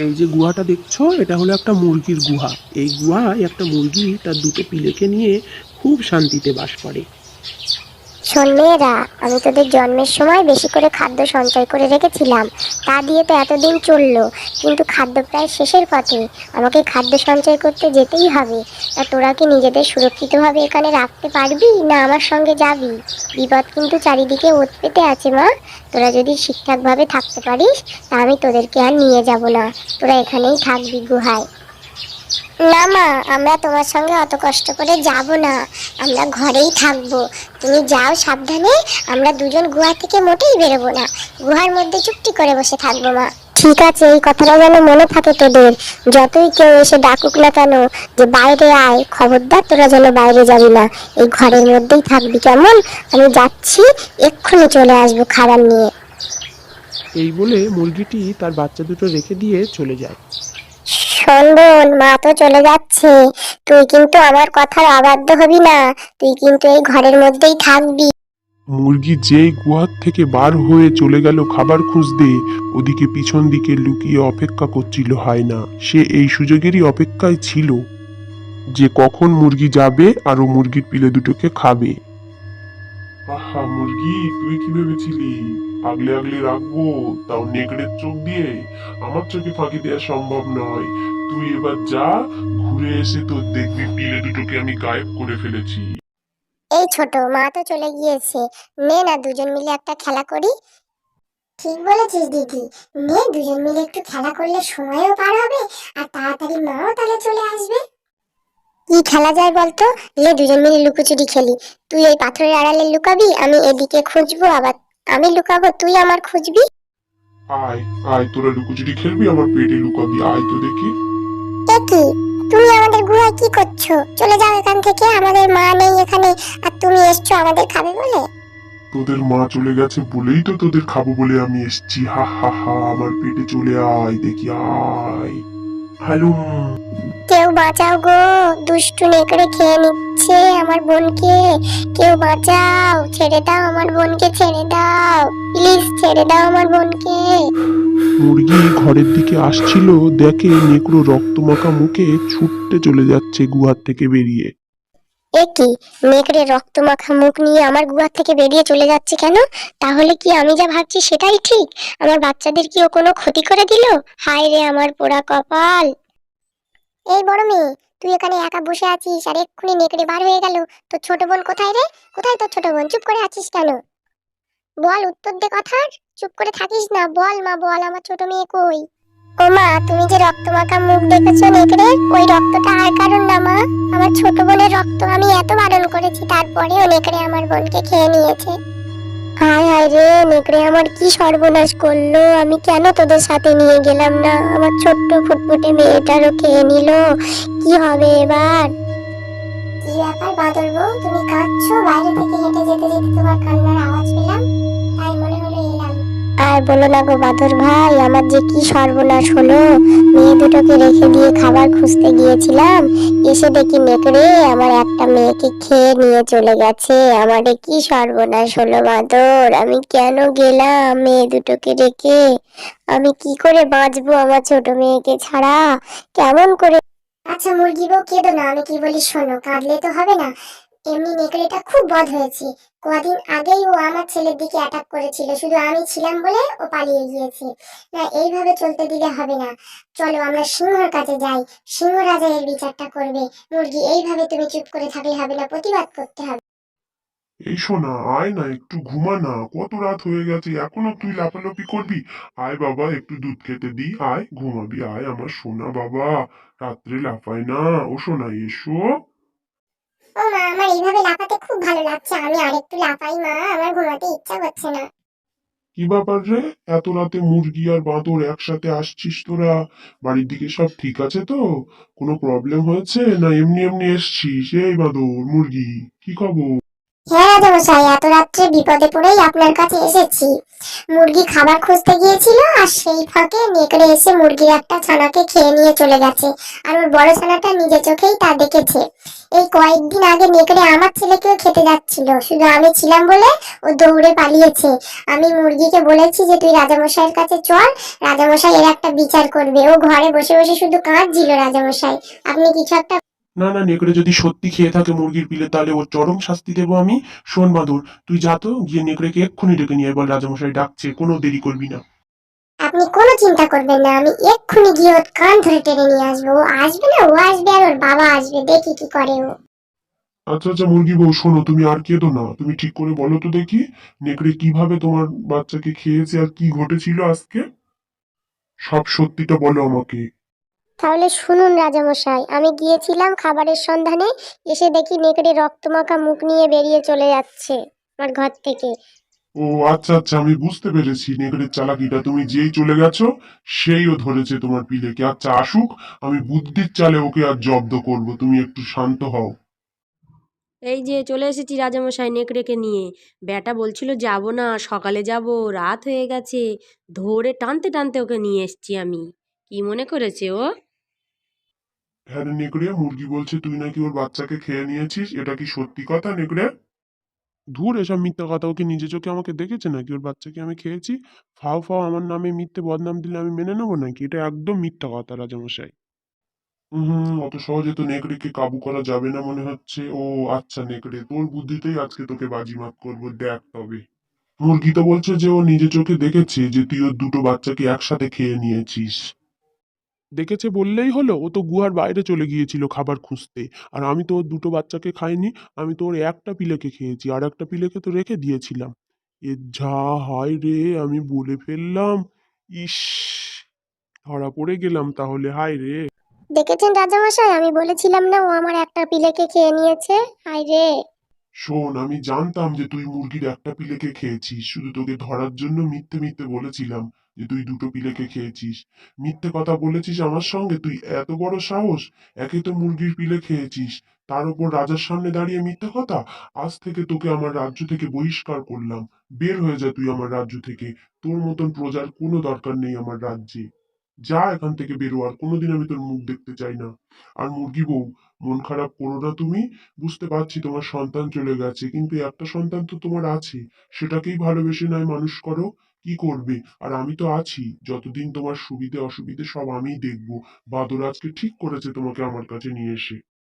এই যে গুহাটা দেখছো, এটা হলো একটা মুরগির গুহা। এই গুহায় একটা মুরগি তার দুটো পিলেকে নিয়ে খুব শান্তিতে বাস করে। শোন মেয়েরা, আমি তোদের জন্মের সময় বেশি করে খাদ্য সঞ্চয় করে রেখেছিলাম, তা দিয়ে তো এতদিন চললো, কিন্তু খাদ্য প্রায় শেষের পথে। আমাকে খাদ্য সঞ্চয় করতে যেতেই হবে। তা তোরা কি নিজেদের সুরক্ষিতভাবে এখানে রাখতে পারবি, না আমার সঙ্গে যাবি? বিপদ কিন্তু চারিদিকে ওত পেতে আছে মা। তোরা যদি ঠিকঠাকভাবে থাকতে পারিস, তা আমি তোদেরকে আর নিয়ে যাব না। তোরা এখানেই থাকবি গুহায়। না মা, আমরা তোমার সঙ্গে অত কষ্ট করে যাব না, আমরা ঘরেই থাকবো। তুমি যাও সাবধানে, আমরা দুজন গুহা থেকে মোটেই বেরোবো না, গুহার মধ্যে চুপটি করে বসে থাকবো মা। ঠিক আছে, এই কথাটা যেন মনে থাকে তোদের। যতই কেউ এসে ডাকুক না কেন যে বাইরে আয়, খবরদার তোরা যেন বাইরে যাবি না, এই ঘরের মধ্যেই থাকবি, কেমন? আমি যাচ্ছি, এক্ষুনি চলে আসবো খাবার নিয়ে। এই বলে মুরগিটি তার বাচ্চা দুটো রেখে দিয়ে চলে যায়। শোন বোন, মা তো চলে যাচ্ছে, তুই কিন্তু আমার কথার অবাধ্য হবি না, তুই কিন্তু এই ঘরের মধ্যেই থাকবি। মুরগি যেই গুহার থেকে বার হয়ে চলে গেল খাবার খুঁজতে, ওদিকে পিছন দিকে লুকিয়ে অপেক্ষা করছিল হায়না। সে এই সুযোগেরই অপেক্ষায় ছিল যে কখন মুরগি যাবে আর ও মুরগির পিলে দুটোকে খাবে। আহা মুরগি, তুই কি ভেবেছিলি আগলে আগলে রাখবো, তাও নেকড়ের চোখ দিয়ে? আমার চোখে ফাঁকি দেওয়া সম্ভব নয়। তুই এবার যা, ঘুরে এসে তোর দেখবি পিলে দুটোকে আমি গায়েব করে ফেলেছি। এই ছোট, মা তো চলে গিয়েছে, নে না দুজন মিলে একটা খেলা করি। ঠিক বলেছিস দিদি, নে দুজন মিলে একটু খেলা করলে সময়ও পার হবে, আর তাড়াতাড়ি মাও তাহলে চলে আসবে। কি খেলা যায় বলতো? লে দুজন মিলে লুকোচুরি খেলি। তুই এই পাথরের আড়ালে লুকাবি, আমি এদিকে খুঁজবো, আবার আমি লুকাবো, তুই আমার খুঁজবি। আয় আয়, তোরা লুকোচুরি খেলবি, আমার পেটে লুকাবি, আয় তো দেখি। এ কি, তুমি আমাদের গুহায় কি করছো? চলে যাও এখান থেকে, আমাদের মা নেই এখানে, আর তুমি এসছো আমাদের খাবে বলে। তোদের মা চলে গেছে বলেই তো তোদের খাবো বলে আমি এসছি। হা হা হা, আমার পেটে চলে আয় দেখি, আয়। হালুম। কেউ বাঁচাও গো, দুষ্টু নেকড়ে খেয়ে নিচ্ছে আমার বোনকে। কেউ বাঁচাও, ছেড়ে দাও আমার বোনকে, ছেড়ে দাও, প্লিজ ছেড়ে দাও আমার বোনকে। মুরগি ঘরের দিকে আসছিল, দেখে নেকড়ো রক্তমাখা মুখে ছুটতে চলে যাচ্ছে গুহার থেকে বেরিয়ে। এ কি, নেকড়ে রক্তমাখা মুখ নিয়ে আমার গুহা থেকে বেরিয়ে চলে যাচ্ছে কেন? তাহলে কি আমি যা ভাবছি সেটাই ঠিক? আমার বাচ্চাদের কি ও কোনো ক্ষতি করে দিল? হায় রে আমার পোড়া কপাল। এই বড় মেয়ে, তুই এখানে একা বসে আছিস আর এক্ষুনি নেকড়ে বার হয়ে গেল। তোর ছোট বোন কোথায় রে? কোথায় তোর ছোট বোন? চুপ করে আছিস কেন? বল, উত্তর দে কথার। চুপ করে থাকিস না, বল মা বল, আমার ছোট মেয়ে কই? ও মা, তুমি যে রক্তমাখা মুখ দেখেছো নেকড়ের, ওই রক্তটা আর কারণ না মা, আমার ছোট বোনের রক্ত। আমি এত বারণ করেছি, তারপরেও নেকড়ে আমার বোনকে খেয়ে নিয়েছে। হায় হায় রে, নেকড়ে আমার কি সর্বনাশ করলো! আমি কেন তোদের সাথে নিয়ে গেলাম না? আমার ছোট্ট ফুটফুটে মেয়েটারও খেয়ে নিল। কি হবে এবার? কি ব্যাপার বাদল বউ, তুমি কাঁদছো? বাইরে থেকে হেঁটে যেতে যেতে তোমার কান্নার আওয়াজ পেলাম, তাই মনে হলো এলাম। আর বলো না গো বাদর ভাই, আমার যে কি সর্বনাশ হলো। মেয়ে দুটোকে রেখে দিয়ে খাবার খুঁজতে গিয়েছিলাম, এসে দেখি নেকড়ে আমার একটা মেয়েকে খেয়ে নিয়ে চলে গেছে। আমারে কি সর্বনাশ হলো বাদর, আমি কেন গেলাম মেয়ে দুটোকে রেখে? আমি কি করে বাঁচবো আমার ছোট মেয়েকে ছাড়া? কেমন করে? আচ্ছা মুরগি বউ, কেঁদো না, আমি কি বলি শোনো, কাঁদলে তো হবে না। এমনি নেকড়েটা খুব বদ হয়েছে, কদিন আগেই ও আমার ছেলের দিকে অ্যাটাক করেছিল, শুধু আমি ছিলাম বলে ও পালিয়ে গিয়েছে। না, এইভাবে চলতে দিলে হবে না। চলো আমরা সিংহর কাছে যাই, সিংহ রাজা এর বিচারটা করবে। মুরগি, এইভাবে তুমি চুপ করে থাকলে হবে না, প্রতিবাদ করতে হবে। এই শোনা, আয় না একটু ঘুমা না, কত রাত হয়ে গেছে এখনো তুই লাফালাফি করবি? আয় বাবা, একটু দুধ খেতে দি, আয় ঘুমাবি, আয় আমার সোনা বাবা। রাত্রে লাফায় না, ও সোনা এসো। ও মা, আমার এইভাবে লাফাতে খুব ভালো লাগছে, আমি আরেকটু লাফাই মা, আমার ঘুমাতে ইচ্ছা করছে না। কি ব্যাপার রে, এত রাতে মুরগি আর বাঁদর একসাথে আসছিস তোরা? বাড়ির দিকে সব ঠিক আছে তো? কোনো প্রবলেম হয়েছে, না এমনি এমনি এসছিস? এই বাঁদর মুরগি, কি খবর? হ্যাঁ রাজামশাই, এত রাত্রে বিপদে পড়েই আপনার কাছে এসেছি। মুরগি খাবার খুঁজতে গিয়েছিল, আর সেই ফাঁকে নেকড়ে এসে মুরগির একটা ছানাকে খেয়ে নিয়ে চলে গেছে। আর ওর বড় ছানাটা নিজে চোখেই তা দেখেছে। এই কয়েকদিন আগে নেকড়ে আমার ছেলেকেও খেতে যাচ্ছিল, শুধু আমি ছিলাম বলে ও দৌড়ে পালিয়েছে। আমি মুরগিকে বলেছি যে তুই রাজামশাইয়ের কাছে চল, রাজামশাই এর একটা বিচার করবে। ও ঘরে বসে বসে শুধু কাঁদছিল রাজামশাই। আপনি কিছু একটা। না না, নেকড়ে যদি সত্যি খেয়ে থাকে মুরগির পিলে, তাহলে ওর চরম শাস্তি দেবো আমি। শোন বাদর, তুই যা তো, গিয়ে নেকড়েকে এক্ষুনি ডেকে নিয়ে আয়, বল রাজামশাই ডাকছে, কোনো দেরি করবি না। আপনি কোনো চিন্তা করবেন না, আমি এক্ষুনি গিয়ে ওর কান ধরে টেনে নিয়ে আসবো। ও আসবে না, ও আসবে আর ওর বাবা আসবে, দেখি কি করে ও। আচ্ছা আচ্ছা মুরগি বউ, শোনো, তুমি আর কেঁদো না, তুমি ঠিক করে বলো তো দেখি, নেকড়ে কিভাবে তোমার বাচ্চাকে খেয়েছে আর কি ঘটেছিল আজকে, সব সত্যিটা বলো আমাকে। তাহলে শুনুন রাজামশাই, আমি গিয়েছিলাম খাবারের সন্ধানে, এসে দেখি নেকড়ে রক্তমাখা মুখ নিয়ে বেরিয়ে চলে যাচ্ছে আমার ঘর থেকে। ও আচ্ছা আচ্ছা, আমি বুঝতে পেরেছি নেকড়ের চালাকিটা, তুমি যেই চলে গেছো সেইও ধরেছে তোমার পিলেকে। আচ্ছা আসুক, আমি বুদ্ধির চালে ওকে আর জব্দ করব, তুমি একটু শান্ত হও। এই যে চলে এসেছি রাজামশাই নেকড়েকে নিয়ে। ব্যাটা বলছিল যাব না, সকালে যাব, রাত হয়ে গেছে। ধরে টানতে টানতে ওকে নিয়ে এসেছি আমি। কি মনে করেছে ও? হ্যাঁ রে নেকড়ে, মুরগি বলছে তুই নাকি ওর বাচ্চাকে খেয়ে নিয়েছিস, এটা কি সত্যি কথা নেকড়ে? ধুর, এসব মিথ্যা কথা, ওকে নিজে চোখে আমাকে দেখেছে নাকি ওর বাচ্চাকে আমি খেয়েছি? ফাও ফাও আমার নামে মিথ্যে বদনাম দিলে আমি মেনে নেবো নাকি? এটা একদম মিথ্যা কথা রাজামশাই। অত সহজে তো নেকড়েকে কাবু করা যাবে না মনে হচ্ছে। ও আচ্ছা নেকড়ে, তোর বুদ্ধিতেই আজকে তোকে বাজিমাত করবো, দেখ তবে। মুরগি তো বলছে যে ও নিজে চোখে দেখেছে যে তুই ওর দুটো বাচ্চাকে একসাথে খেয়ে নিয়েছিস। দেখেছে বললেই হলো? ও তো গুহার বাইরে চলে গিয়েছিল খাবার খুঁজতে। আর আমি তো ওর দুটো বাচ্চাকে খাইনি, আমি তো ওর একটা পিলেকে খেয়েছি, আর একটা পিলেকে তো রেখে দিয়েছিলাম। এ যা, হায় রে, আমি বলে ফেললাম। ইস, ধরা পড়ে গেলাম তাহলে, হায় রে। দেখেছেন রাজামশাই, আমি বলেছিলাম না ও আমার একটা পিলেকে খেয়ে নিয়েছে। হায় রে। শোন, আমি জানতাম যে তুই মুরগির একটা পিলেকে খেয়েছিস, শুধু তোকে ধরার জন্য মিথ্যে মিথ্যে বলেছিলাম যে তুই দুটো পিলেকে খেয়েছিস। মিথ্যে কথা বলেছিস আমার সঙ্গে, তুই এত বড় সাহস! একে তো মুরগির পিলে খেয়েছিস, তার উপর রাজার সামনে দাঁড়িয়ে মিথ্যে কথা! আজ থেকে তোকে আমার রাজ্য থেকে বহিষ্কার করলাম। বের হয়ে যা তুই আমার রাজ্য থেকে। তোর মতন প্রজার কোনো দরকার নেই আমার রাজ্যে। যা এখান থেকে বেরো, আর কোনোদিন আমি তোর মুখ দেখতে চাই না। আর মুরগি বউ, মন খারাপ করো না তুমি। বুঝতে পারছি তোমার সন্তান চলে গেছে, কিন্তু একটা সন্তান তো তোমার আছে, সেটাকেই ভালোবেসে নয় মানুষ করো। কি করবে? আর আমি তো আছি, যতদিন তোমার সুবিধে অসুবিধে সব আমিই দেখবো। বাদর আজকে ঠিক করেছে তোমাকে আমার কাছে নিয়ে এসে।